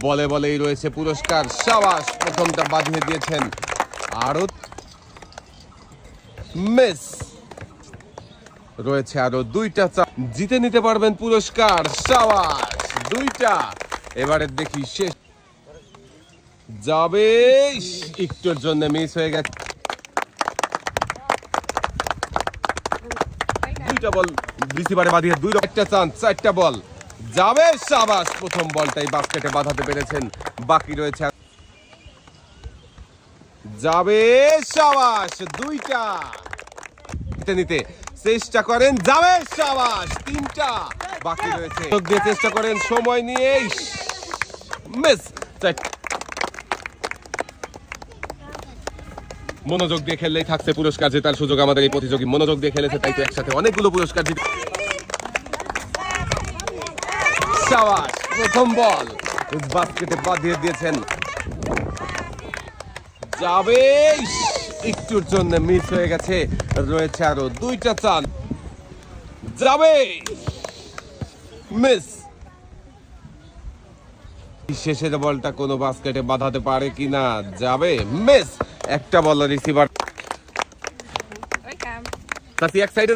বলে বলেই রয়েছে পুরস্কার। সাবাস, প্রথমটা বাঁধিয়ে দিয়েছেন। আরো মিস রয়েছে, আরো দুইটা জিতে নিতে পারবেন পুরস্কার। সাবাস, দুইটা। এবারে দেখি শেষ যাবে, একটুর জন্য মিস হয়ে গেছে। দুইটা বল রিসিভারে বাঁধিয়ে একটা চান্স, চারটা বল যাবে। সাবাস, প্রথম বলটাই বাস্কেটে বাঁধাতে পেরেছেন। বাকি রয়েছে যাবে। সাবাস, দুইটা নিতে চেষ্টা করেন, যাবে। সাবাস, তিনটা বাকি রয়েছে। চেষ্টা করেন সময় নিয়ে, মিস। মনোযোগ দিয়ে খেললেই থাকছে পুরস্কার জেতার সুযোগ। আমাদের এই প্রতিযোগী মনোযোগ দিয়ে খেলেছে, তাই তো একসাথে অনেকগুলো পুরস্কার জিতে। সাবাস, প্রথম বল বাস্কেটে বাঁধিয়ে দিয়েছেন। যাবে, একটুর জন্য মিস হয়ে গেছে। রয়েছে আরো দুইটা চান্স, যাবে, মিস। শেষের বলটা কোনো বাস্কেটে বাঁধাতে পারে কিনা, যাবে, মিস। একটা বল রিসিভার এক সাইডে